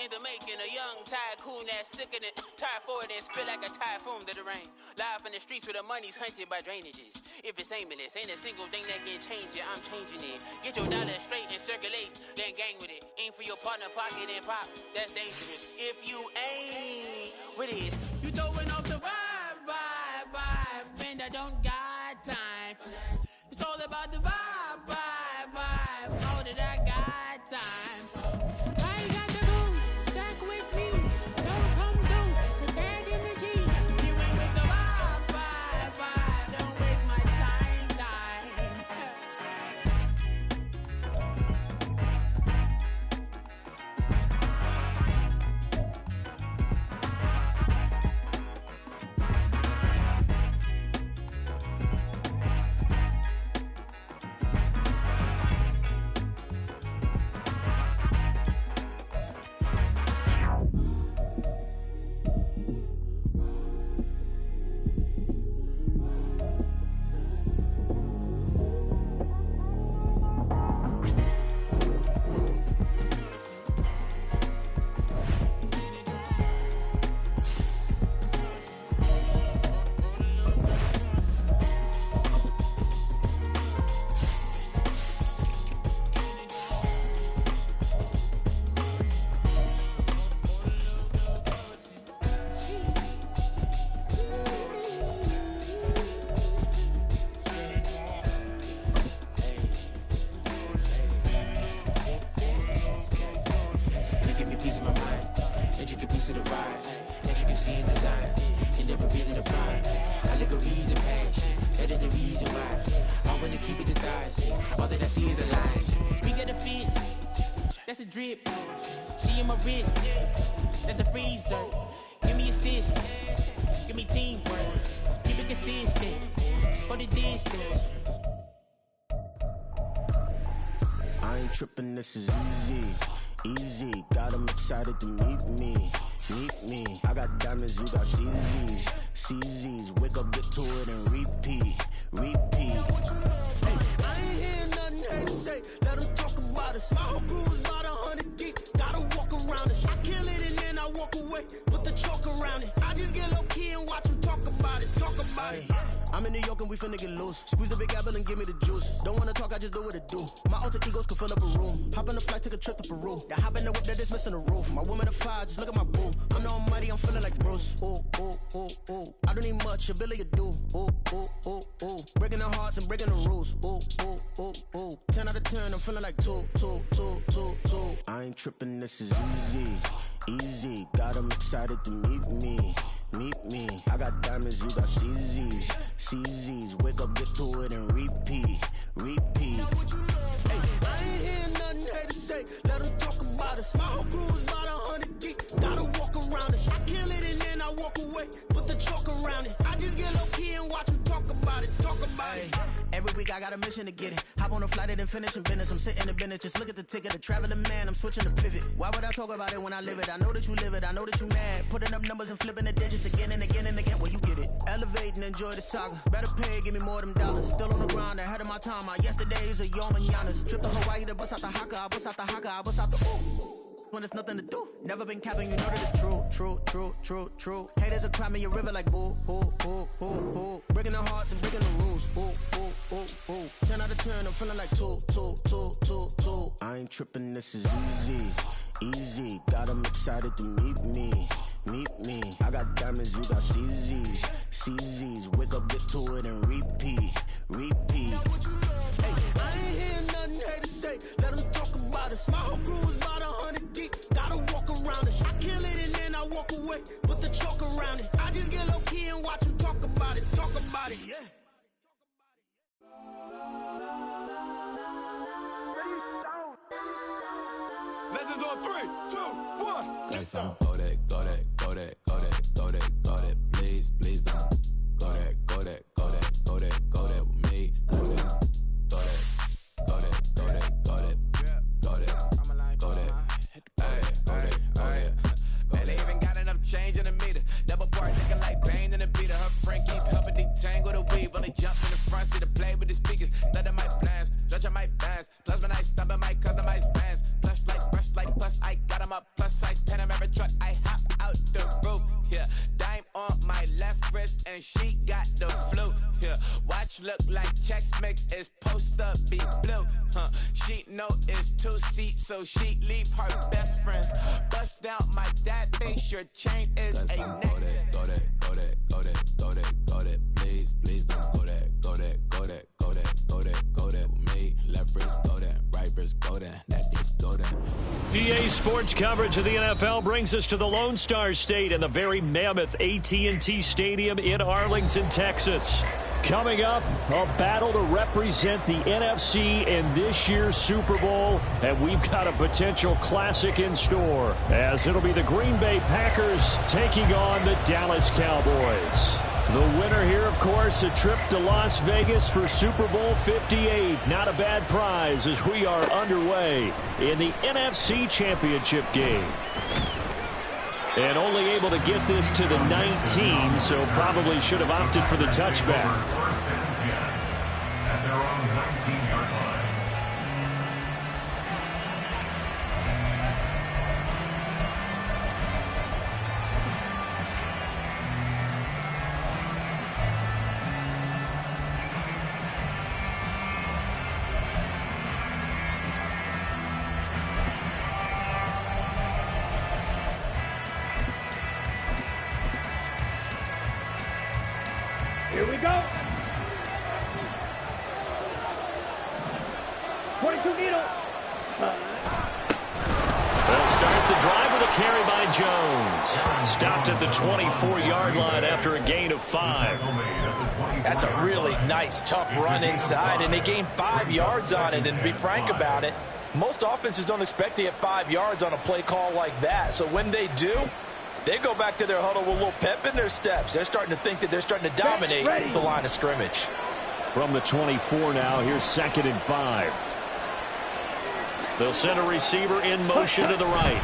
in the making, a young tycoon that's sicker than typhoid and spit like a typhoon to the rain. Live in the streets where the money's hunted by drainages. If it's aimless, ain't a single thing that can change it, I'm changing it. Get your dollar straight and circulate, then gang with it. Aim for your partner, pocket and pop, that's dangerous. If you ain't with it, you throwing off the vibe, man, I don't got time for that. It's all about the vibe, all that I got time for. I got the rules, stuck with me. Don't come through with bad energy. You ain't with the vibe, don't waste my time. She in my wrist, that's a freezer. Give me assist, give me teamwork. Keep it consistent, go the distance. I ain't tripping, this is easy. Got 'em excited to meet me. I got diamonds, you got CZs. Wake up, get to it and repeat. Hey, I ain't hear nothing hate to say. Let us talk about us. My whole crew is about 100 deep. Gotta walk around it. I kill it and then I walk away. Put the chalk around it. I just get low key and watch them talk about it. I'm in New York and we finna get loose. Squeeze the big apple and give me the juice. Don't wanna talk, I just do what it do. My alter egos can fill up a room. Hop on a flight, take a trip to Peru. That hop in the whip that is missing the roof. My woman a fire, just look at my boo. I'm no money, I'm feeling like Bruce. Ooh. I don't need much, ability to do. Ooh. Breaking the hearts and breaking the rules. Ooh. 10 out of 10, I'm feeling like two. I ain't tripping, this is easy. Got 'em excited to meet me. I got diamonds, you got CZs. Wake up, get to it and repeat. Hey, I ain't hear nothing hate to say. Let us talk about us. My whole crew is about 100 deep. Gotta walk around it. I kill it and then I walk away. Put the chalk around it. I just get low key and watch them talk about it. Every week I got a mission to get it. Hop on a flight and then finish in business. I'm sitting in business, just look at the ticket. A traveling man, I'm switching to pivot. Why would I talk about it when I live it? I know that you live it, I know that you mad. Putting up numbers and flipping the digits again and again. Well, you get it. Elevate and enjoy the saga. Better pay, give me more than dollars. Still on the grind, ahead of my time. My yesterdays are your mananas. Trip to Hawaii to bust out the haka. I bust out the ooh. When there's nothing to do. Never been capping, you know that it's true. Haters are climbing your river like boo. Breaking the hearts and breaking the rules. Ooh. 10 out of 10, I'm feeling like two. I ain't tripping, this is easy. Got 'em excited to meet me. I got diamonds, you got CZs. Wake up, get to it and repeat. Hey, I ain't hear nothing hate to say. Let 'em talk about us. My whole crew is about 100 deep. Gotta walk around it. I kill it and then I walk away. Put the chalk around it. I just get low key and watch them talk about it. Yeah. Legends on 3, 2, 1. Yes, I'm go that. Please don't. Go that with me. Yes, I'm go that. Man, they even got enough change in the meter. Double part looking like Bane in the beater. Her friend keep helping detangle the weave. When they jump in the front seat to play with the speakers. Let my plans, judge I might fast. Plus when I stop, I might customize fans. Plus like brush like plus I got 'em up. Plus size pen next is post up, be blue. She know it's 2 seats, so she leave her best friends. Bust down my dad face, your chain is a neck. Go that, go that, go that, go that, go that. Please, please don't go that, go that, go that, go that, go that, go that. Me, left wrist, go that, right wrist, go that, that just go that. PA Sports coverage of the NFL brings us to the Lone Star State in the very mammoth AT&T Stadium in Arlington, Texas. Coming up, a battle to represent the NFC in this year's Super Bowl, and we've got a potential classic in store, as it'll be the Green Bay Packers taking on the Dallas Cowboys. The winner here, of course, a trip to Las Vegas for Super Bowl 58. Not a bad prize as we are underway in the NFC Championship game. And only able to get this to the 19, so probably should have opted for the touchback. Here we go. 22 needle. They'll start the drive with a carry by Jones. Stopped at the 24-yard line after a gain of 5. That's a really nice, tough run inside, and they gained 5 yards on it. And to be frank about it, most offenses don't expect to get 5 yards on a play call like that. So when they do, they go back to their huddle with a little pep in their steps. They're starting to think that they're starting to dominate the line of scrimmage. From the 24 now, here's 2nd and 5. They'll send a receiver in motion to the right.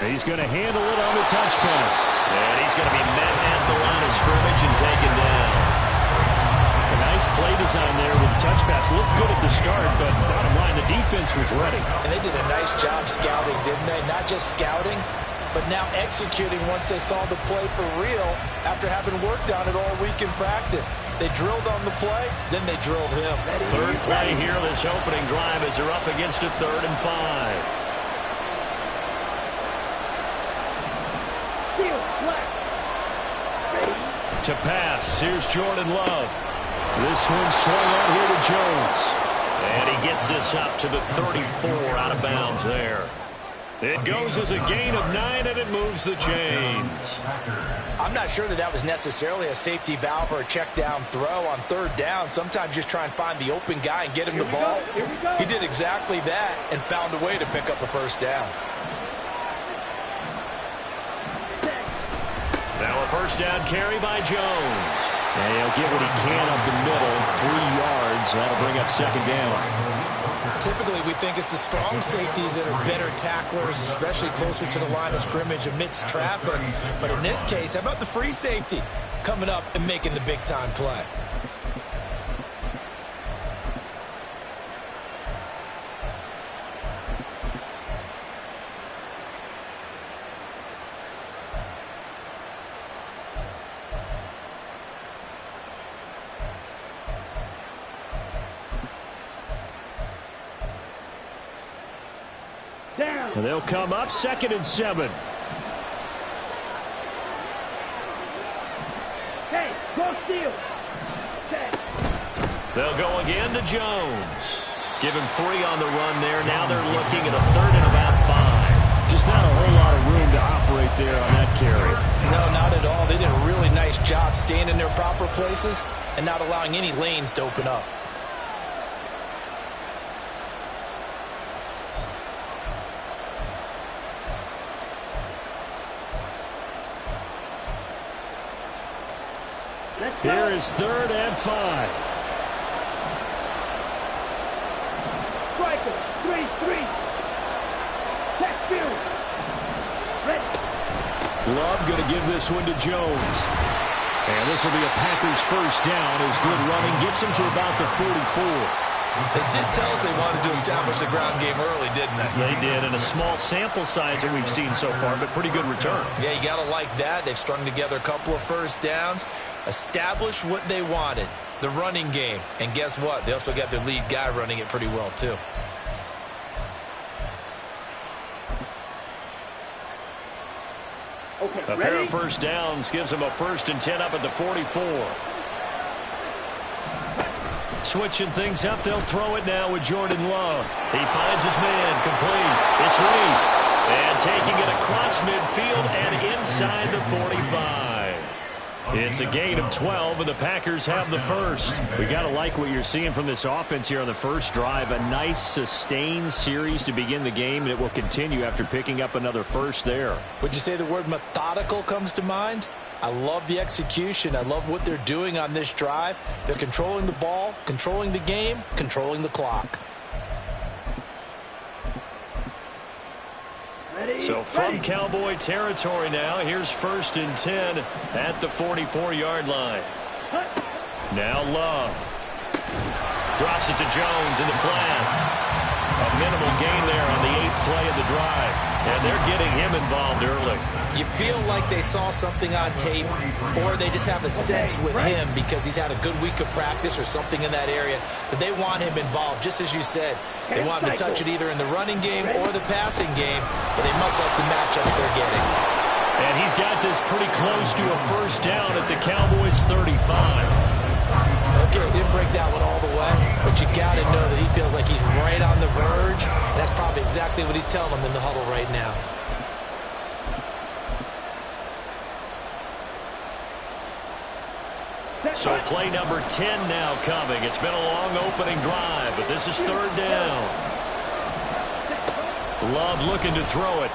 He's going to handle it on the touch pass. And he's going to be met at the line of scrimmage and taken down. A nice play design there with the touch pass. Looked good at the start, but bottom line, the defense was ready. And they did a nice job scouting, didn't they? Not just scouting, but now executing once they saw the play for real after having worked on it all week in practice. They drilled on the play, then they drilled him. Third play here, this opening drive as they're up against a 3rd and 5. To pass, here's Jordan Love. This one swung out here to Jones. And he gets this up to the 34, out of bounds there. It goes as a gain of 9, and it moves the chains. I'm not sure that was necessarily a safety valve or a check down throw on 3rd down. Sometimes just try and find the open guy and get him the ball. He did exactly that and found a way to pick up a 1st down. Now a 1st down carry by Jones. And he'll get what he can up the middle, 3 yards. That'll bring up 2nd down. Typically, we think it's the strong safeties that are better tacklers, especially closer to the line of scrimmage amidst traffic. But in this case, how about the free safety coming up and making the big-time play? And they'll come up 2nd and 7. Hey, go steal. They'll go again to Jones. Give him 3 on the run there. Now they're looking at a 3rd and about 5. Just not a whole lot of room to operate there on that carry. No, not at all. They did a really nice job staying in their proper places and not allowing any lanes to open up. Here is 3rd and 5. Striker, 3-3. Check field. Love going to give this one to Jones. And this will be a Packers 1st down as good running gets them to about the 44. They did tell us they wanted to establish the ground game early, didn't they? They did, and a small sample size that we've seen so far, but pretty good return. Yeah, you got to like that. They've strung together a couple of 1st downs. established what they wanted, the running game. And guess what? They also got their lead guy running it pretty well, too. Okay, a pair of first downs gives them a 1st and 10 up at the 44. Switching things up, they'll throw it now with Jordan Love. He finds his man, complete. It's Reed. And taking it across midfield and inside the 45. It's a gain of 12, and the Packers have the first. We got to like what you're seeing from this offense here on the first drive. A nice, sustained series to begin the game, and it will continue after picking up another first there. Would you say the word methodical comes to mind? I love the execution. I love what they're doing on this drive. They're controlling the ball, controlling the game, controlling the clock. So from Cowboy territory now, here's 1st and 10 at the 44-yard line. Now Love. Drops it to Jones in the flat. A minimal gain there on the 8th play of the drive. And they're getting him involved early. You feel like they saw something on tape, or they just have a sense with him because he's had a good week of practice or something in that area that they want him involved. Just as you said, they want him to touch it either in the running game or the passing game, but they must like the matchups they're getting. And he's got this pretty close to a first down at the Cowboys' 35. Okay, he didn't break that one all the way, but you got to know that he feels like he's right on the verge, and that's probably exactly what he's telling them in the huddle right now. So play number 10 now coming. It's been a long opening drive, but this is 3rd down. Love looking to throw it.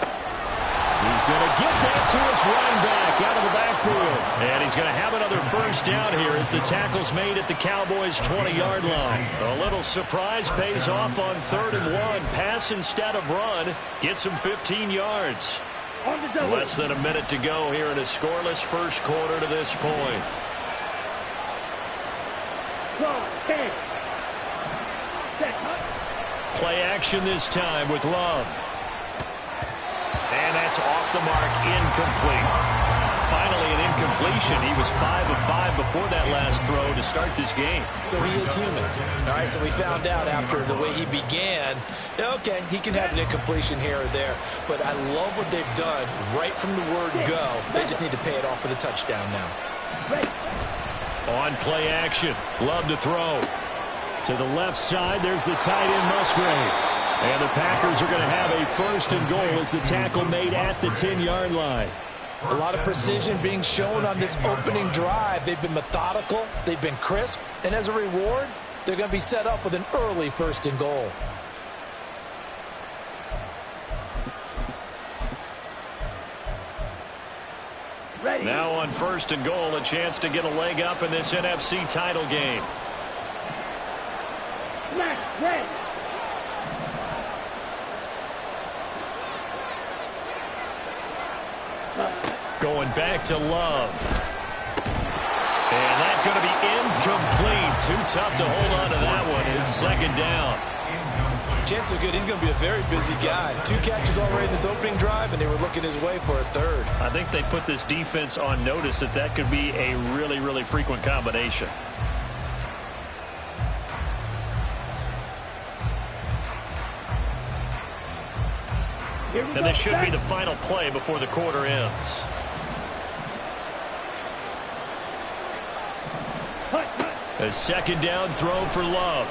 He's going to get that to his running back out of the backfield. And he's going to have another first down here as the tackle's made at the Cowboys' 20-yard line. A little surprise pays off on 3rd and 1. Pass instead of run. Gets him 15 yards. Less than a minute to go here in a scoreless first quarter to this point. Play action this time with Love. And that's off the mark, incomplete. Finally an incompletion. He was 5 of 5 before that last throw to start this game. So he is human. All right, so we found out after the way he began, okay, he can have an incompletion here or there. But I love what they've done right from the word go. They just need to pay it off with a touchdown now. On play action, Love to throw. To the left side, there's the tight end Musgrave. And the Packers are going to have a 1st and goal as the tackle made at the 10-yard line. A lot of precision being shown on this opening drive. They've been methodical, they've been crisp, and as a reward, they're going to be set up with an early 1st and goal. Ready. Now on 1st and goal, a chance to get a leg up in this NFC title game. Ready. Going back to Love. And that's going to be incomplete. Too tough to hold on to that one. It's 2nd down. Chances are good. He's going to be a very busy guy. 2 catches already in this opening drive, and they were looking his way for a 3rd. I think they put this defense on notice that that could be a really, really frequent combination. And this should be the final play before the quarter ends. A 2nd down throw for Love.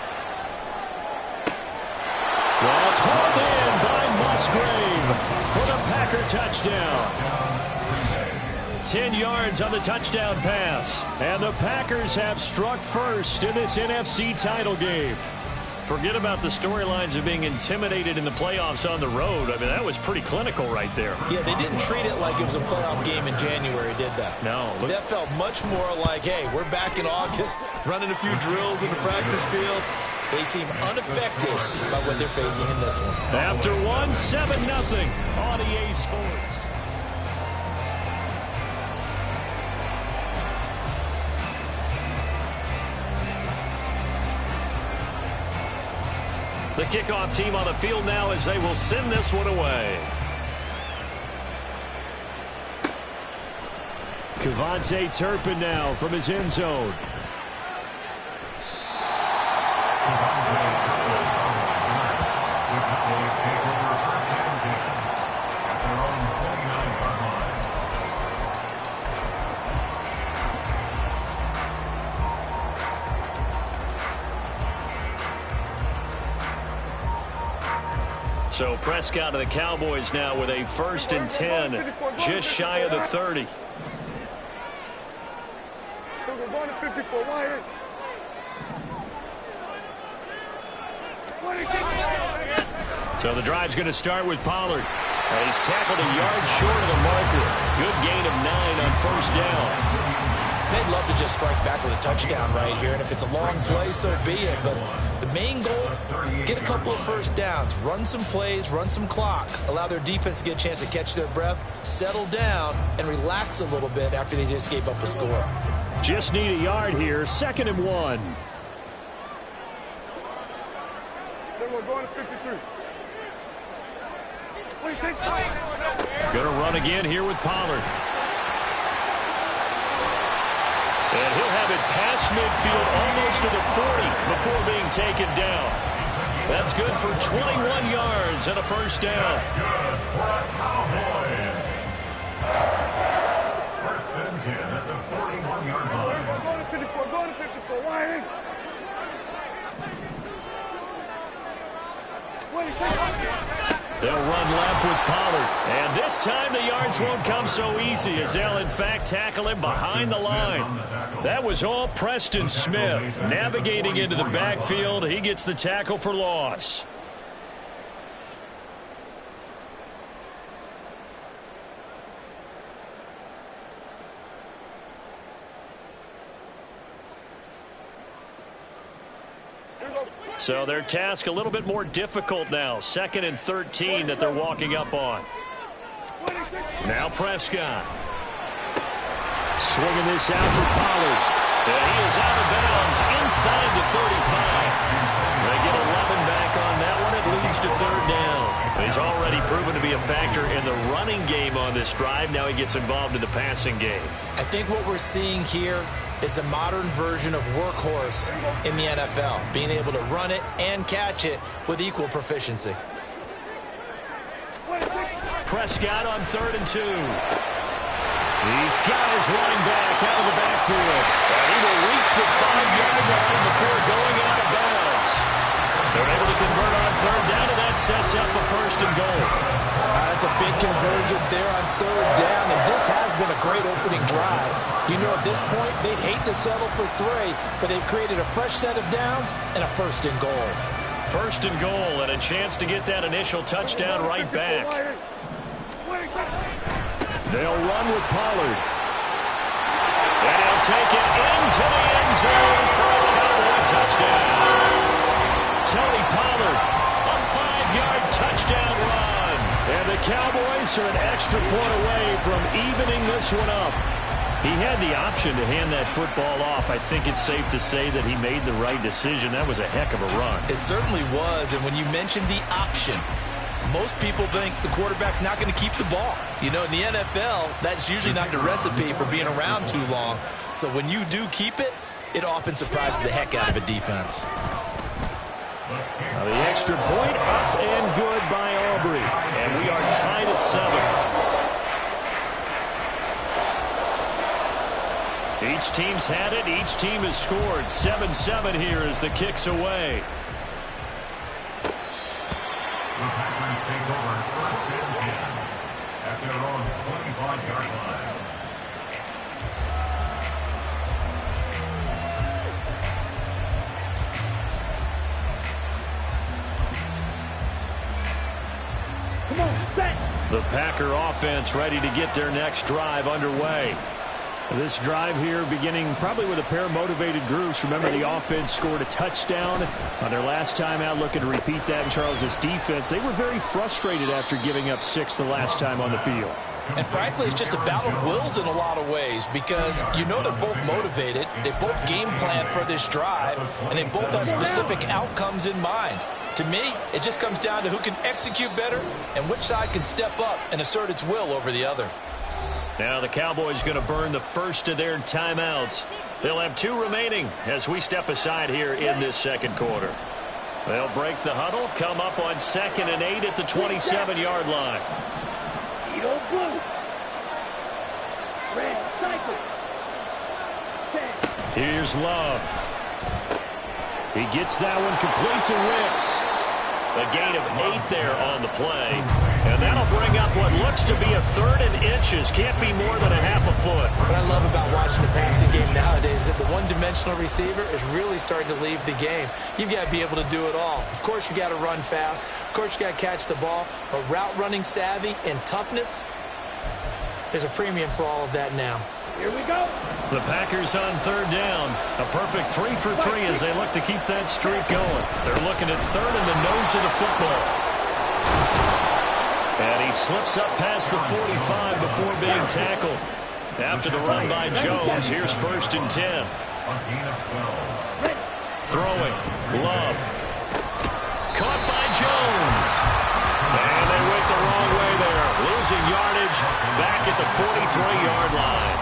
Well, it's hauled in by Musgrave for the Packer touchdown. 10 yards on the touchdown pass. And the Packers have struck first in this NFC title game. Forget about the storylines of being intimidated in the playoffs on the road. I mean, that was pretty clinical right there. Yeah, they didn't treat it like it was a playoff game in January, did they? No. That felt much more like, hey, we're back in August, running a few drills in the practice field. They seem unaffected by what they're facing in this one. After 1, 7-0 on EA Sports. The kickoff team on the field now as they will send this one away. Kevontae Turpin now from his end zone. So Prescott of the Cowboys now with a 1st and 10, just shy of the 30. So the drive's going to start with Pollard. He's tackled a yard short of the marker. Good gain of 9 on 1st down. They'd love to just strike back with a touchdown right here, and if it's a long play, so be it. But the main goal, get a couple of 1st downs, run some plays, run some clock, allow their defense to get a chance to catch their breath, settle down, and relax a little bit after they just gave up a score. Just need a yard here, 2nd and 1. We're going to 53. Going to run again here with Pollard. And he'll have it past midfield almost to the 40 before being taken down. That's good for 21 yards and a 1st down. 1st and 10 at the 41-yard line. Go to 54, go to 54. Why? They'll run left with Pollard. And this time the yards won't come so easy as they'll, in fact, tackle him behind the line. That was all Preston Smith. Navigating into the backfield, he gets the tackle for loss. So their task a little bit more difficult now. 2nd and 13 that they're walking up on. Now Prescott. Swinging this out for Pollard. And he is out of bounds inside the 35. They get 11 back on that one. It leads to 3rd down. He's already proven to be a factor in the running game on this drive. Now he gets involved in the passing game. I think what we're seeing here is the modern version of workhorse in the NFL, being able to run it and catch it with equal proficiency. Prescott on 3rd and 2. He's got his running back out of the backfield. And he will reach the 5-yard line before going out of bounds. They're able to convert on 3rd down, and that sets up a 1st and goal. That's a big conversion there on 3rd down, and this has been a great opening drive. You know, at this point, they'd hate to settle for 3, but they've created a fresh set of downs and a 1st and goal. 1st and goal, and a chance to get that initial touchdown right back. They'll run with Pollard. And he'll take it into the end zone for a Cowboy touchdown. Tony Pollard, a 5-yard touchdown run. And the Cowboys are an extra point away from evening this one up. He had the option to hand that football off. I think it's safe to say that he made the right decision. That was a heck of a run. It certainly was, and when you mentioned the option, most people think the quarterback's not going to keep the ball. You know, in the NFL, that's usually not the recipe for being around too long. So when you do keep it, it often surprises the heck out of a defense. Now the extra point up and good by Aubrey. And we are tied at 7. Each team's had it. Each team has scored. 7-7 here as the kick's away. The Packers take over 1st and 10 at their own 25-yard line. Come on, set. The Packer offense ready to get their next drive underway. This drive here beginning probably with a pair of motivated groups. Remember, the offense scored a touchdown on their last time out, looking to repeat that in Charles's defense. They were very frustrated after giving up 6 the last time on the field. And frankly, it's just a battle of wills in a lot of ways because you know they're both motivated. They both game plan for this drive, and they both have specific outcomes in mind. To me, it just comes down to who can execute better and which side can step up and assert its will over the other. Now the Cowboys going to burn the first of their timeouts. They'll have 2 remaining as we step aside here in this second quarter. They'll break the huddle, come up on 2nd and 8 at the 27-yard line. Here's Love. He gets that one complete to Wicks. A gain of 8 there on the play. And that'll bring up what looks to be a 3rd and inches. Can't be more than a half a foot. What I love about watching the passing game nowadays is that the one-dimensional receiver is really starting to leave the game. You've got to be able to do it all. Of course, you got to run fast. Of course, you got to catch the ball. But route running savvy and toughness, there's a premium for all of that now. Here we go. The Packers on 3rd down. A perfect 3 for 3 as they look to keep that streak going. They're looking at 3rd in the nose of the football. And he slips up past the 45 before being tackled. After the run by Jones, here's 1st and 10. Throwing. Love. Caught by Jones. And they went the wrong way there. Losing yardage back at the 43-yard line.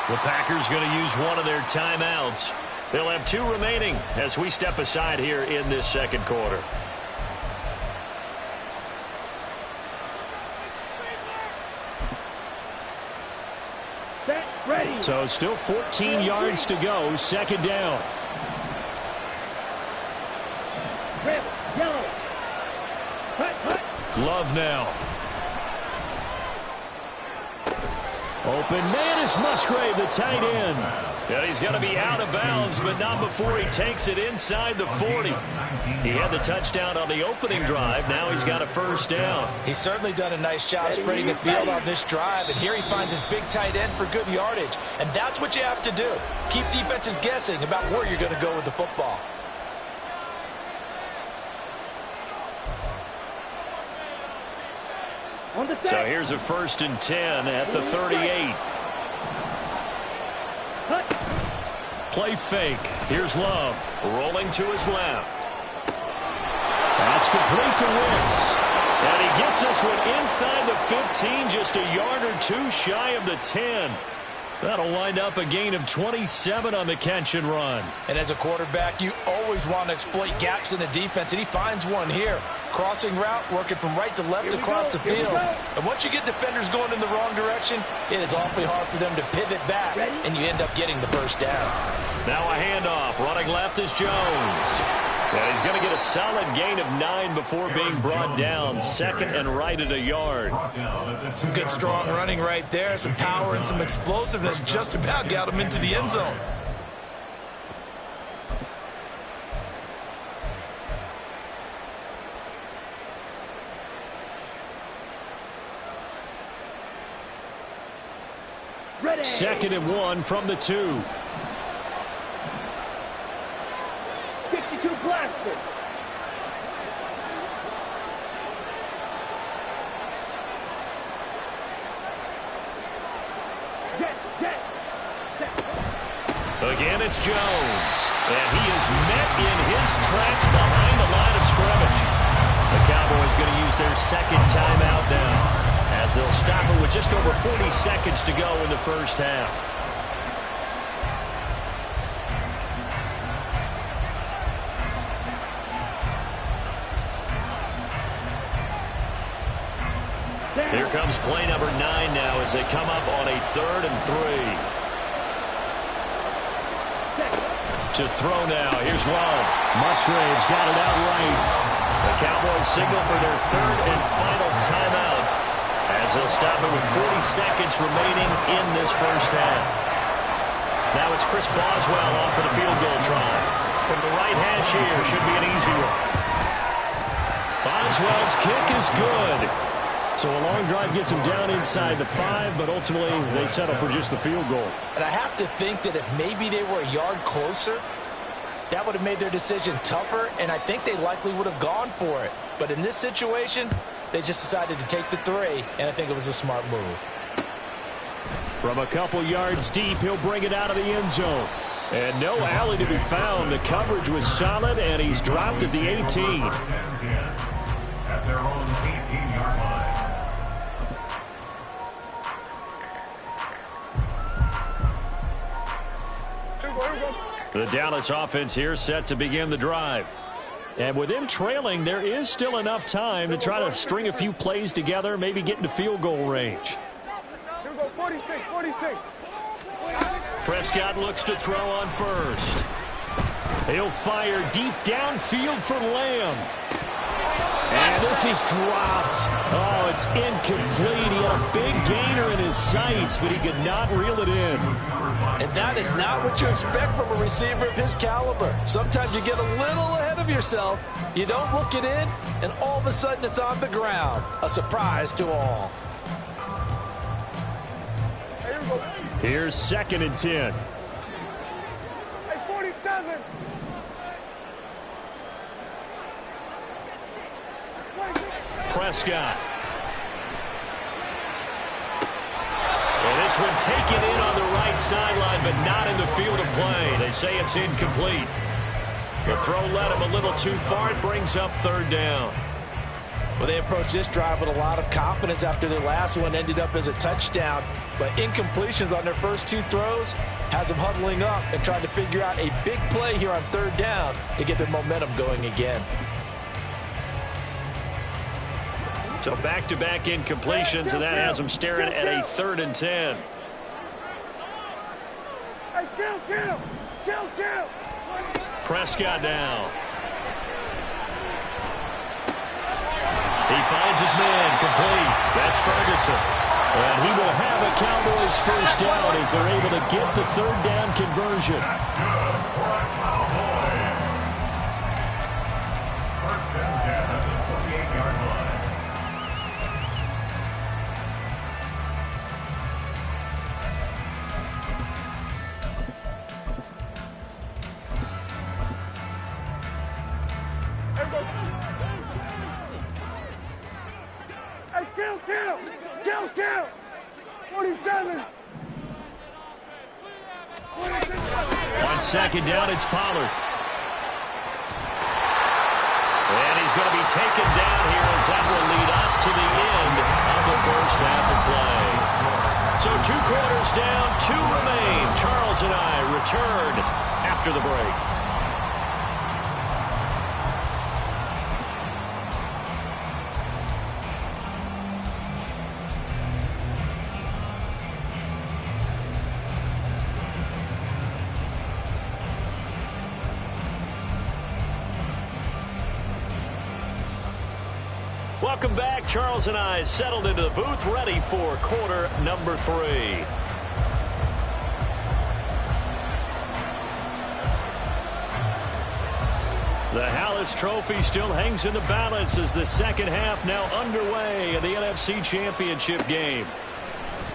The Packers going to use one of their timeouts. They'll have 2 remaining as we step aside here in this second quarter. Ready. So still 14 yards to go. 2nd down. Red, yellow. Hut. Love now. Open man is Musgrave, the tight end. Yeah, he's going to be out of bounds, but not before he takes it inside the 40. He had the touchdown on the opening drive. Now he's got a 1st down. He's certainly done a nice job spreading the field on this drive, and here he finds his big tight end for good yardage. And that's what you have to do. Keep defenses guessing about where you're going to go with the football. So here's a 1st and 10 at the 38. Play fake. Here's Love. Rolling to his left. That's complete to Wicks. And he gets this one inside the 15, just a yard or 2 shy of the 10. That'll wind up a gain of 27 on the catch and run. And as a quarterback, you always want to exploit gaps in the defense, and he finds one here. Crossing route, working from right to left across the field. And once you get defenders going in the wrong direction, it is awfully hard for them to pivot back, and you end up getting the 1st down. Now a handoff. Running left is Jones. And he's going to get a solid gain of 9 before being brought down. 2nd and right at a yard. Some good strong running right there. Some power and some explosiveness just about got him into the end zone. Ready. 2nd and 1 from the 2. 52 blaster. Jet. Again, it's Jones. And he is met in his tracks behind the line of scrimmage. The Cowboys going to use their 2nd timeout now, as they'll stop it with just over 40 seconds to go in the 1st half. Here comes play number 9 now as they come up on a 3rd and 3. To throw now. Here's Love. Musgrave's got it out right. The Cowboys signal for their 3rd and final timeout, as they'll stop it with 40 seconds remaining in this 1st half. Now it's Chris Boswell on for the field goal try. From the right hash here, should be an easy one. Boswell's kick is good. So a long drive gets them down inside the 5, but ultimately they settle for just the field goal. And I have to think that if maybe they were a yard closer, that would have made their decision tougher, and I think they likely would have gone for it. But in this situation, they just decided to take the 3, and I think it was a smart move. From a couple yards deep, he'll bring it out of the end zone. And no alley to be found. The coverage was solid, and he's dropped at the 18. At their own 18-yard line. The Dallas offense here set to begin the drive. And with them trailing, there is still enough time to try to string a few plays together, maybe get into field goal range. 46. Prescott looks to throw on first. He'll fire deep downfield for Lamb. And this is dropped. Oh, it's incomplete. He had a big gainer in his sights, but he could not reel it in. And that is not what you expect from a receiver of his caliber. Sometimes you get a little ahead of yourself. You don't look it in, and all of a sudden it's on the ground. A surprise to all. Here's 2nd and 10. Hey, 47. Prescott. And this one taken in on the right sideline, but not in the field of play. They say it's incomplete. The throw led him a little too far. It brings up 3rd down. Well, they approached this drive with a lot of confidence after their last one ended up as a touchdown. But incompletions on their first 2 throws has them huddling up and trying to figure out a big play here on 3rd down to get their momentum going again. So back-to-back incompletions, and that has them staring at a 3rd and 10. Hey, kill. Prescott down. He finds his man complete. That's Ferguson. And he will have a Cowboys first down as they're able to get the 3rd down conversion. That's good for a Cowboys. 1st and 10 at the 48-yard line. Kill. 47. On 2nd down, it's Pollard. And he's going to be taken down here as that will lead us to the end of the first half of play. So 2 quarters down, 2 remain. Charles and I return after the break. Welcome back. Charles and I settled into the booth, ready for quarter number 3. The Hallis Trophy still hangs in the balance as the second half now underway in the NFC Championship game.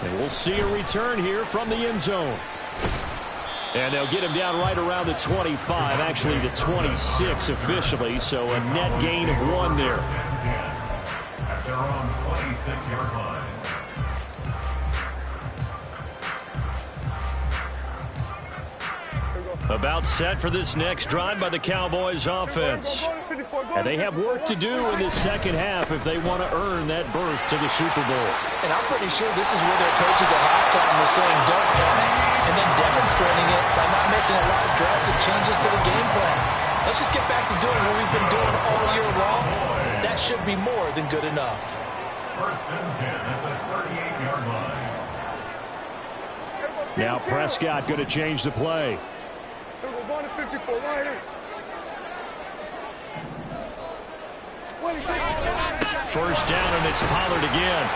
And we'll see a return here from the end zone. And they'll get him down right around the 25, actually the 26 officially, so a net gain of 1 there. At their own 26-yard line. About set for this next drive by the Cowboys offense. And they have work to do in this second half if they want to earn that berth to the Super Bowl. And I'm pretty sure this is where their coaches at halftime were saying don't panic, and then demonstrating it by not making a lot of drastic changes to the game plan. Let's just get back to doing what we've been doing all year long. That should be more than good enough. 1st and 10 at the 38-yard line. Now Prescott going to change the play. First down, and it's Pollard again.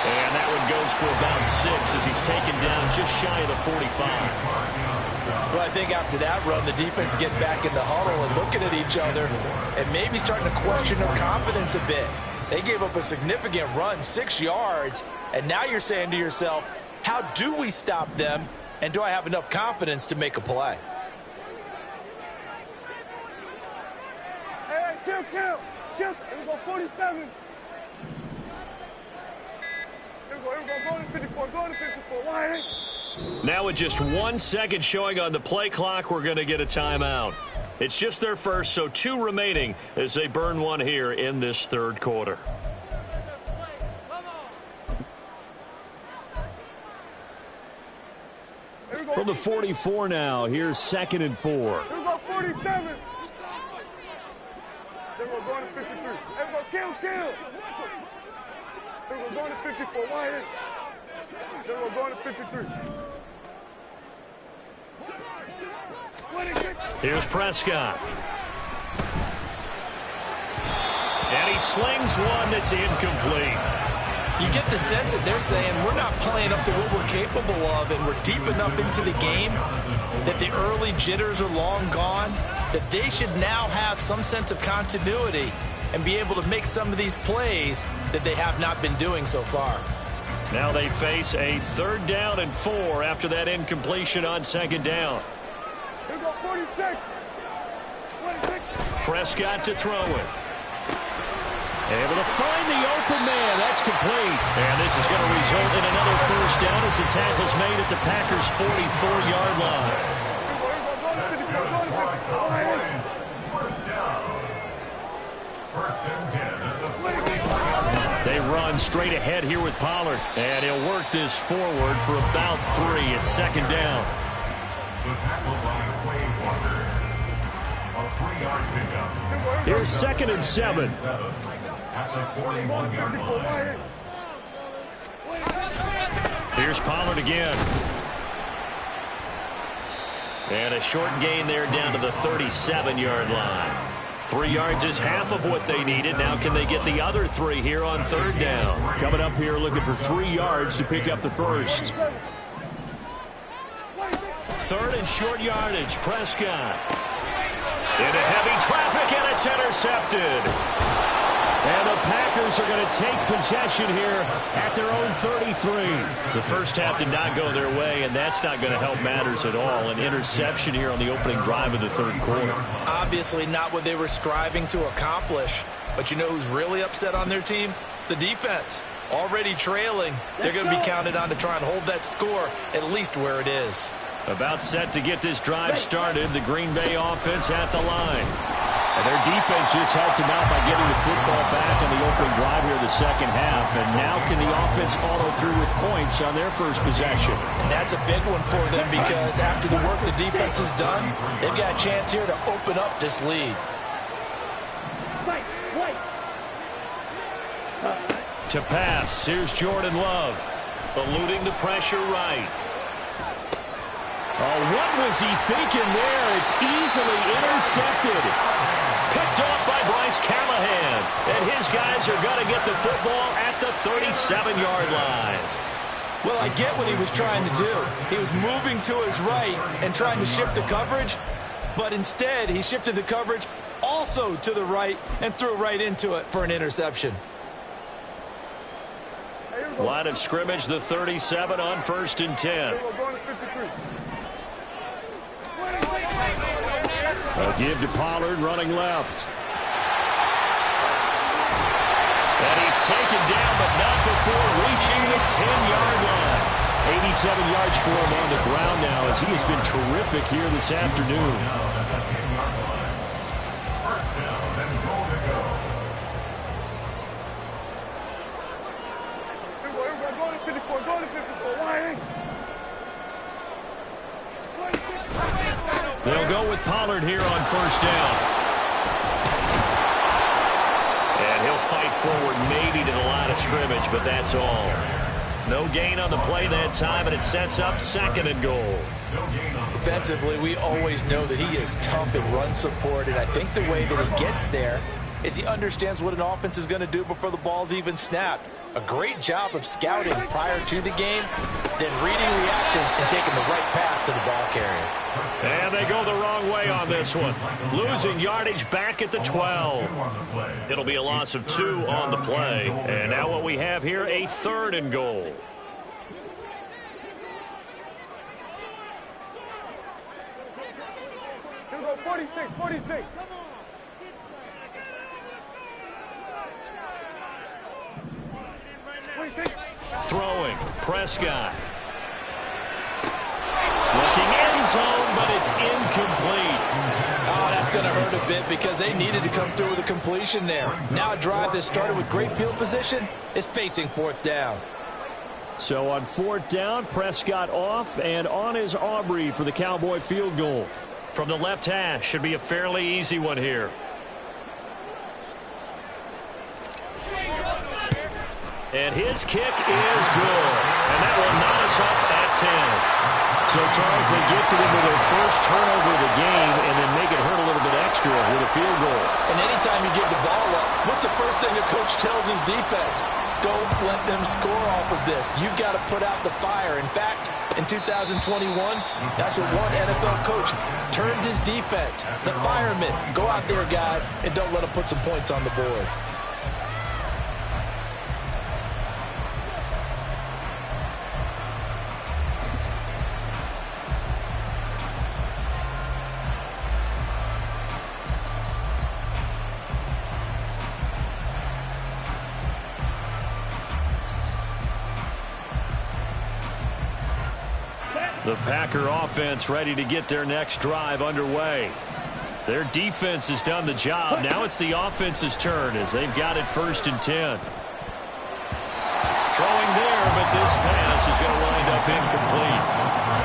And that one goes for about 6 as he's taken down just shy of the 45. Well, I think after that run, the defense get back in the huddle and looking at each other and maybe starting to question their confidence a bit. They gave up a significant run, 6 yards, and now you're saying to yourself, how do we stop them, and do I have enough confidence to make a play? Hey, kill. Here we go, 47. Here we go, go to 54, Why? Now with just 1 second showing on the play clock, we're going to get a timeout. It's just their first, so 2 remaining as they burn 1 here in this third quarter. Here we go, From the 44 now, here's 2nd and 4. Here we go, 47. Then we're going to 53. Hey, go, kill. Then we're going to 54. Why hit? Then we're going to 53. Here's Prescott. And he slings one that's incomplete. You get the sense that they're saying we're not playing up to what we're capable of, and we're deep enough into the game that the early jitters are long gone, that they should now have some sense of continuity and be able to make some of these plays that they have not been doing so far. Now they face a 3rd down and 4 after that incompletion on 2nd down. Here we go, 46. Prescott to throw it. Able to find the open man. That's complete. And this is going to result in another 1st down as the tackle's made at the Packers' 44-yard line. They run straight ahead here with Pollard. And he'll work this forward for about 3 at 2nd down. The tackle by Quay Walker. A 3-yard pickup. Here's 2nd and 7. At the 41-yard line. Here's Pollard again. And a short gain there down to the 37-yard line. 3 yards is half of what they needed. Now can they get the other 3 here on 3rd down? Coming up here looking for 3 yards to pick up the first. 3rd and short yardage. Prescott. Into heavy traffic, and it's intercepted. And the Packers are going to take possession here at their own 33. The first half did not go their way, and that's not going to help matters at all. An interception here on the opening drive of the 3rd quarter. Obviously not what they were striving to accomplish. But you know who's really upset on their team? The defense. Already trailing. They're going to be counted on to try and hold that score at least where it is. About set to get this drive started. The Green Bay offense at the line. And their defense just helped them out by getting the football back on the opening drive here in the 2nd half. And now can the offense follow through with points on their first possession? And that's a big one for them because after the work the defense has done, they've got a chance here to open up this lead. To pass, here's Jordan Love. Eluding the pressure right. Oh, what was he thinking there? It's easily intercepted. Picked off by Bryce Callahan. And his guys are going to get the football at the 37-yard line. Well, I get what he was trying to do. He was moving to his right and trying to shift the coverage. But instead, he shifted the coverage also to the right and threw right into it for an interception. Line of scrimmage, the 37 on 1st and 10. A give to Pollard, running left. And he's taken down, but not before reaching the 10-yard line. 87 yards for him on the ground now, as he has been terrific here this afternoon. First down and goal to go. Go to 54. Go to 54. Why? They'll go with Pollard here on 1st down. And he'll fight forward maybe to the line of scrimmage, but that's all. No gain on the play that time, and it sets up 2nd and goal. Defensively, we always know that he is tough in run support, and I think the way that he gets there is he understands what an offense is going to do before the ball's even snapped. A great job of scouting prior to the game, then reading, reacting, and taking the right path to the ball carrier. And they go the wrong way on this one. Losing yardage back at the 12. It'll be a loss of 2 on the play. And now what we have here, a 3rd and goal. Here we go, 46, 46. Throwing, Prescott. Looking end zone, but it's incomplete. Oh, that's going to hurt a bit because they needed to come through with a completion there. Now a drive that started with great field position is facing 4th down. So on 4th down, Prescott off, and on is Aubrey for the Cowboy field goal. From the left hash, should be a fairly easy one here. And his kick is good. And that will knot us up at 10. So, Charles, they get to them with their first turnover of the game and then make it hurt a little bit extra with a field goal. And anytime you give the ball up, what's the first thing the coach tells his defense? Don't let them score off of this. You've got to put out the fire. In fact, in 2021, that's what one NFL coach termed his defense. The firemen. Go out there, guys, and don't let them put some points on the board. The Packer offense ready to get their next drive underway. Their defense has done the job. Now it's the offense's turn as they've got it 1st and 10. Throwing there, but this pass is going to wind up incomplete.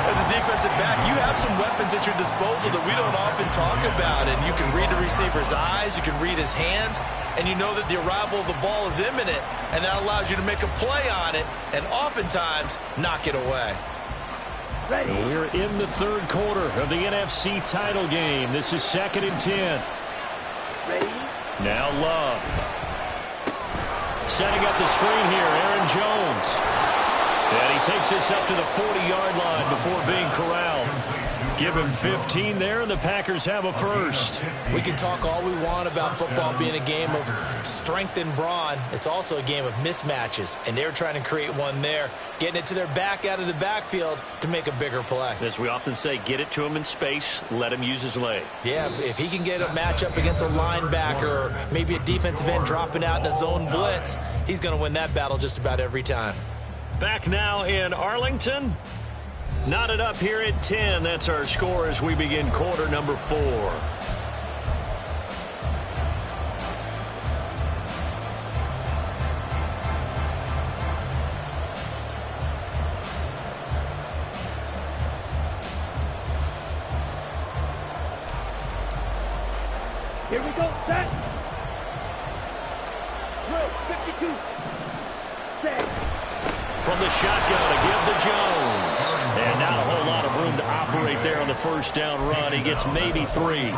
As a defensive back, you have some weapons at your disposal that we don't often talk about. And you can read the receiver's eyes, you can read his hands, and you know that the arrival of the ball is imminent. And that allows you to make a play on it and oftentimes knock it away. We're in the 3rd quarter of the NFC title game. This is 2nd and 10. Now Love. Setting up the screen here, Aaron Jones. And he takes this up to the 40-yard line before being corralled. Give him 15 there, and the Packers have a first. We can talk all we want about football being a game of strength and brawn. It's also a game of mismatches, and they're trying to create one there, getting it to their back out of the backfield to make a bigger play. As we often say, get it to him in space, let him use his leg. Yeah, if he can get a matchup against a linebacker or maybe a defensive end dropping out in a zone blitz, he's going to win that battle just about every time. Back now in Arlington. Knotted up here at 10. That's our score as we begin quarter number 4. Here we go, set. Drill, 52. Set. From the shotgun to give to Jones. And not a whole lot of room to operate there on the 1st down run. He gets maybe 3.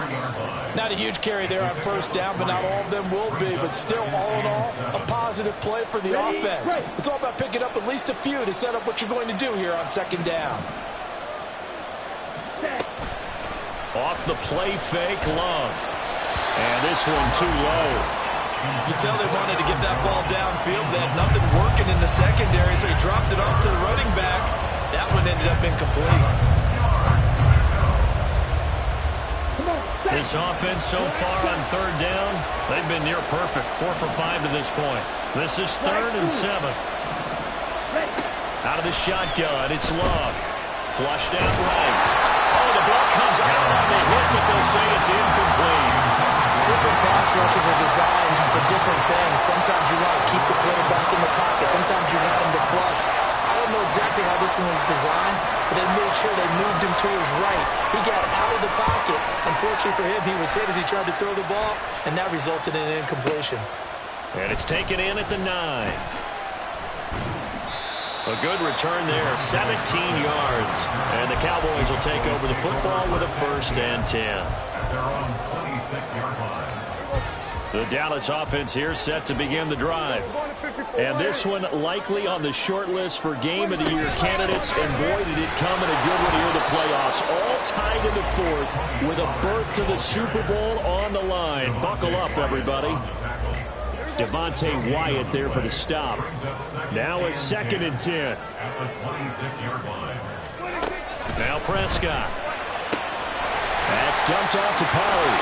Not a huge carry there on 1st down, but not all of them will be. But still, all in all, a positive play for the offense. It's all about picking up at least a few to set up what you're going to do here on 2nd down. Off the play fake, Love. And this one too low. You tell they wanted to get that ball downfield. They had nothing working in the secondary, so he dropped it off to the running back. That one ended up incomplete. This offense so far on 3rd down, they've been near perfect. 4 for 5 to this point. This is 3rd and 7. Out of the shotgun, it's Love. Flushed out right. Oh, the ball comes out on the hit, but they'll say it's incomplete. Different pass rushes are designed for different things. Sometimes you want to keep the quarterback in the pocket. Sometimes you want him to flush. I don't know exactly how this one was designed, but they made sure they moved him to his right. He got out of the pocket. Unfortunately for him, he was hit as he tried to throw the ball, and that resulted in an incompletion. And it's taken in at the 9. A good return there, 17 yards. And the Cowboys will take over the football with a 1st and 10. They're on 26-yard line. The Dallas offense here set to begin the drive. And this one likely on the short list for Game of the Year candidates. And boy, did it come in a good one here in the playoffs. All tied in the 4th with a berth to the Super Bowl on the line. Buckle up, everybody. Devontae Wyatt there for the stop. Now a 2nd and 10. At the 26-yard line. Now Prescott. That's dumped off to Pollard.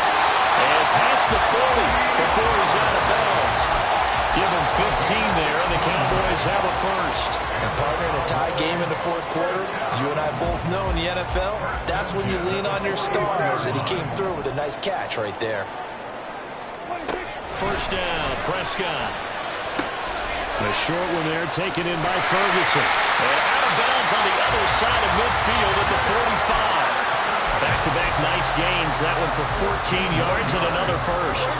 And past the 40 before he's out of bounds. Give him 15 there, and the Cowboys have a first. And partner, in a tie game in the 4th quarter, you and I both know in the NFL, that's when you lean on your stars, and he came through with a nice catch right there. 1st down, Prescott. A short one there taken in by Ferguson. And out of bounds on the other side of midfield at the 45. Back-to-back nice gains. That one for 14 yards and another first.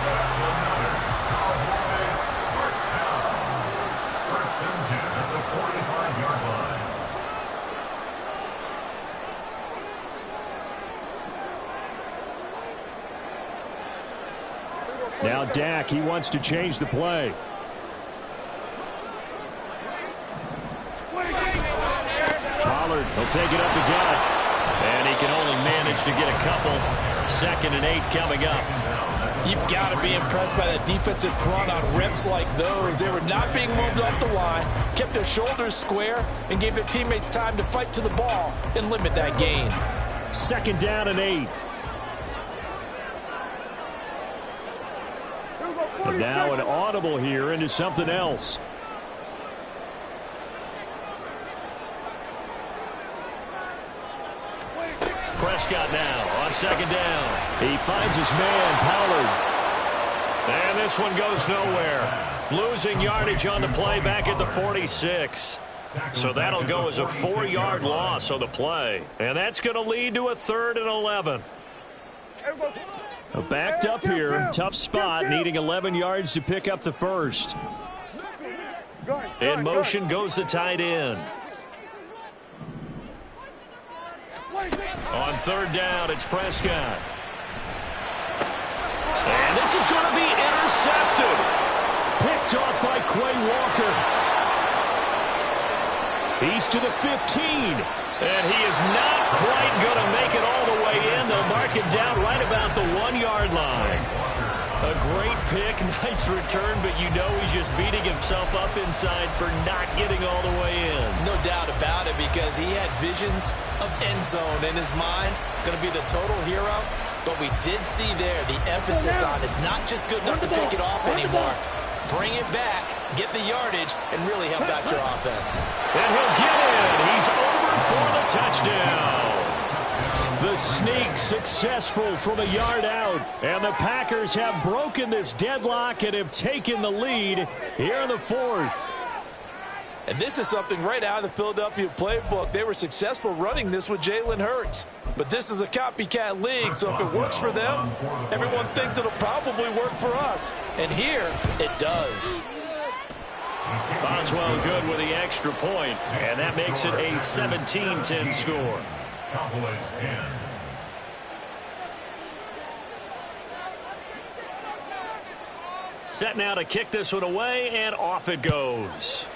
First and 10 at the 45-yard line. Now Dak, he wants to change the play. Pollard will take it up the gut. And he can only manage to get a couple. 2nd and 8 coming up. You've got to be impressed by that defensive front on reps like those. They were not being moved off the line, kept their shoulders square, and gave their teammates time to fight to the ball and limit that gain. 2nd down and 8. And now an audible here into something else. Prescott now on 2nd down. He finds his man, Pollard. And this one goes nowhere. Losing yardage on the play back at the 46. So that'll go as a 4-yard loss on the play. And that's going to lead to a 3rd and 11. Backed up here. Tough spot. Needing 11 yards to pick up the first. In motion goes the tight end. On 3rd down, it's Prescott. And this is going to be intercepted. Picked off by Quay Walker. He's to the 15. And he is not quite going to make it all the way in. They'll mark him down right about the 1-yard line. A great pick, nice return, but you know he's just beating himself up inside for not getting all the way in. No doubt about it, because he had visions of end zone in his mind. Going to be the total hero. But we did see there the emphasis on it's not just good enough to pick it off anymore. Bring it back, get the yardage, and really help out your offense. And he'll get in. He's over for the touchdown. The sneak successful from a yard out. And the Packers have broken this deadlock and have taken the lead here in the 4th. And this is something right out of the Philadelphia playbook. They were successful running this with Jalen Hurts. But this is a copycat league, so if it works for them, everyone thinks it'll probably work for us. And here, it does. Boswell good with the extra point, and that makes it a 17-10 score. Cowboys 10. Set now to kick this one away, and off it goes.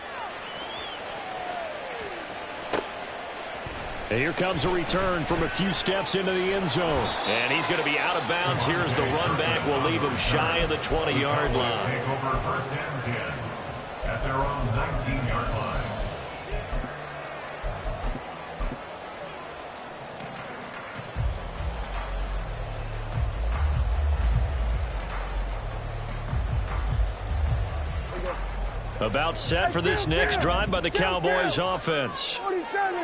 And here comes a return from a few steps into the end zone. And he's going to be out of bounds. Here's the run back. Will leave him shy of the 20-yard line. Take over 1st and 10 at their own 19-yard line. About set for this next drive by the Cowboys offense.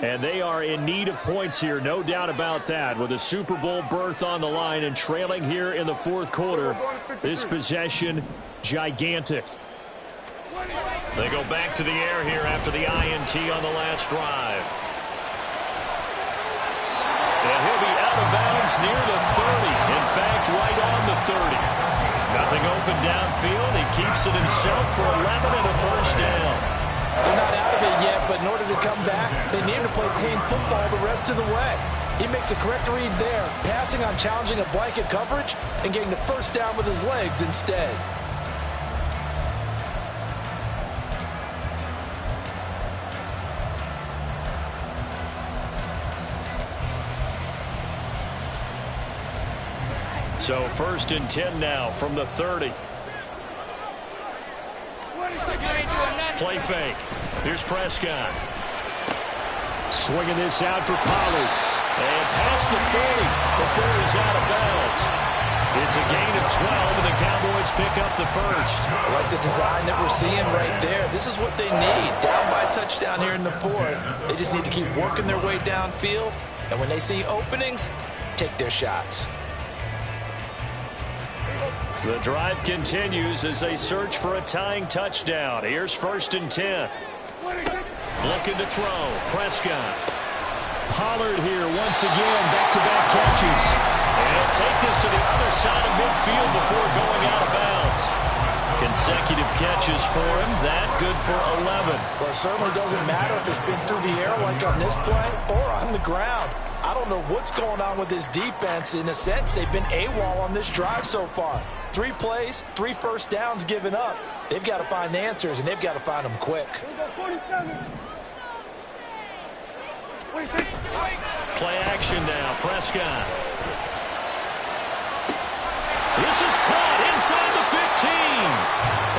And they are in need of points here, no doubt about that. With a Super Bowl berth on the line and trailing here in the 4th quarter, this possession gigantic. They go back to the air here after the INT on the last drive. And he'll be out of bounds near the 30. In fact, right on the 30. Nothing open downfield. He keeps it himself for 11 and a first down. They're not out of it yet, but in order to come back, they need to play clean football the rest of the way. He makes the correct read there, passing on challenging a blanket coverage and getting the first down with his legs instead. So 1st and 10 now from the 30. Play fake. Here's Prescott. Swinging this out for Pollard. And past the 40 before he's out of bounds. It's a gain of 12, and the Cowboys pick up the first. I like the design that we're seeing right there. This is what they need. Down by a touchdown here in the 4th. They just need to keep working their way downfield. And when they see openings, take their shots. The drive continues as they search for a tying touchdown. Here's 1st and 10. Looking to throw. Prescott. Pollard here once again. Back-to-back catches. And he'll take this to the other side of midfield before going out of bounds. Consecutive catches for him. That good for 11. Well, it certainly doesn't matter if it's been through the air like on this play or on the ground. I don't know what's going on with this defense. In a sense, they've been AWOL on this drive so far. 3 plays, 3 first downs given up. They've got to find answers, and they've got to find them quick. Play action now. Prescott. This is caught inside the 15.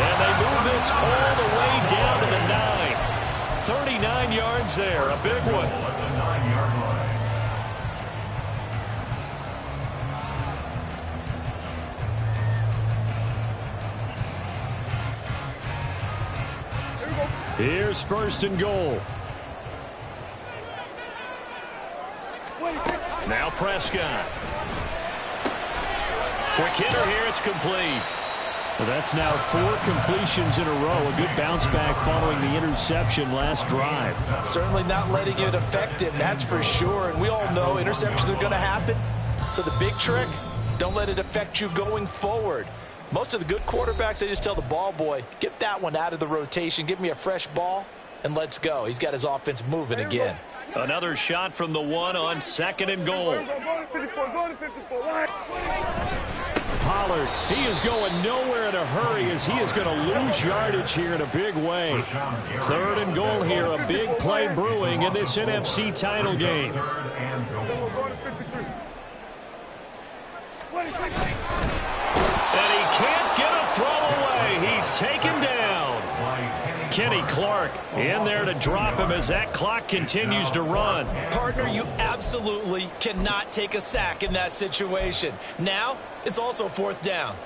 And they move this all the way down to the 9. 39 yards there. A big one. At the 9-yard line. Here's 1st and goal. Now Prescott. Quick hitter here. It's complete. Well, that's now 4 completions in a row. A good bounce back following the interception last drive. Certainly not letting it affect him, that's for sure. And we all know interceptions are going to happen. So the big trick, don't let it affect you going forward. Most of the good quarterbacks, they just tell the ball boy, get that one out of the rotation, give me a fresh ball, and let's go. He's got his offense moving again. Another shot from the 1 on 2nd and goal. Pollard, he is going nowhere in a hurry as he is going to lose yardage here in a big way. 3rd and goal here, a big play brewing in this NFC title game. And he can't get a throw away. He's taken down. Kenny Clark in there to drop him as that clock continues to run. Partner, you absolutely cannot take a sack in that situation. Now, it's also 4th down.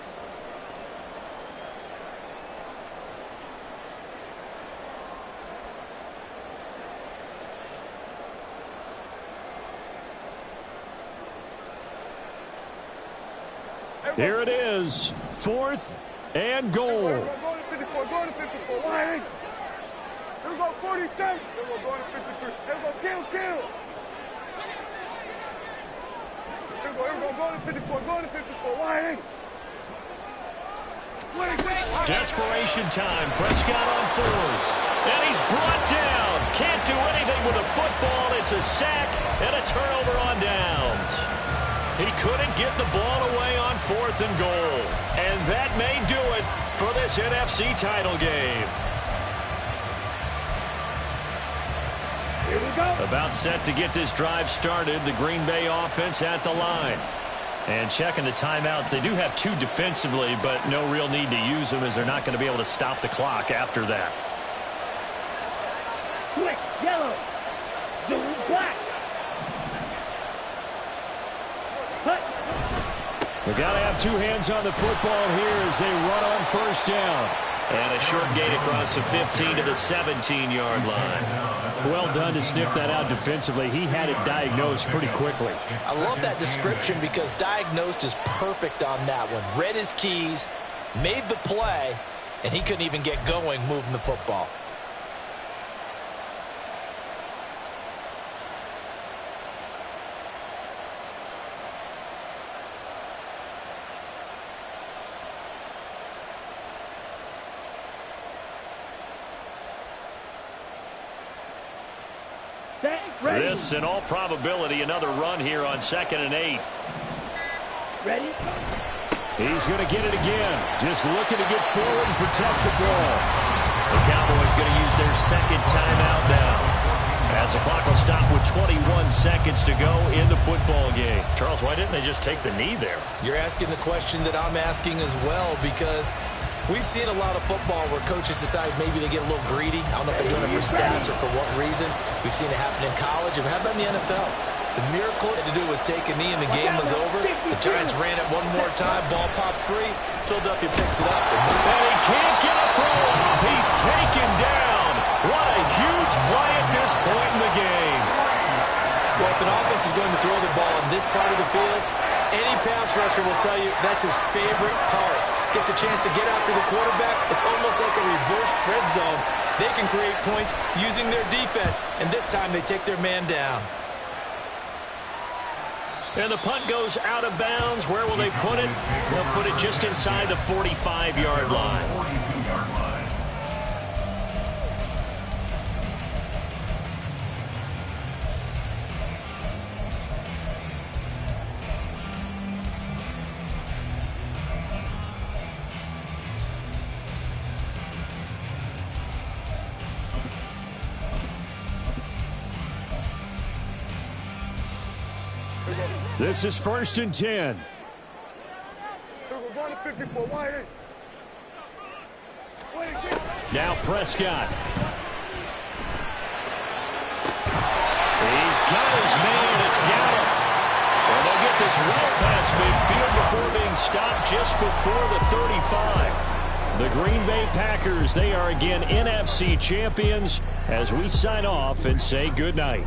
Here it is, 4th and goal. Here we go, 47. Here we go, 53. Here we go, kill. Here we go, 54. Wide. Desperation time. Prescott on 4th. And he's brought down. Can't do anything with a football. It's a sack and a turnover on downs. He couldn't get the ball away on 4th and goal. And that may do it for this NFC title game. Here we go. About set to get this drive started. The Green Bay offense at the line. And checking the timeouts. They do have 2 defensively, but no real need to use them as they're not going to be able to stop the clock after that. Quick, yellow. Blue, black. They got to have 2 hands on the football here as they run on 1st down. And a short gain across the 15 to the 17-yard line. Well done to sniff that out defensively. He had it diagnosed pretty quickly. I love that description because diagnosed is perfect on that one. Read his keys, made the play, and he couldn't even get going moving the football. This, in all probability, another run here on 2nd and 8. Ready? He's going to get it again. Just looking to get forward and protect the ball. The Cowboys going to use their 2nd timeout now, as the clock will stop with 21 seconds to go in the football game. Charles, why didn't they just take the knee there? You're asking the question that I'm asking as well, because we've seen a lot of football where coaches decide maybe they get a little greedy. I don't know if they're doing it for stats or for what reason. We've seen it happen in college. And how about in the NFL? The miracle to do was take a knee and the game was over. The Giants ran it one more time. Ball popped free. Philadelphia picks it up. And he can't get a throw off. He's taken down. What a huge play at this point in the game. Well, if an offense is going to throw the ball in this part of the field, Any pass rusher will tell you that's his favorite part. Gets a chance to get after the quarterback. It's almost like a reverse red zone. They can create points using their defense, and this time they take their man down. And the punt goes out of bounds. Where will they put it? They'll put it just inside the 45-yard line. 42-yard line. This is 1st and 10. We're going to 54. Why is? Now Prescott. He's got his man. It's Gallup. And they'll get this well past midfield before being stopped just before the 35. The Green Bay Packers, they are again NFC champions as we sign off and say goodnight.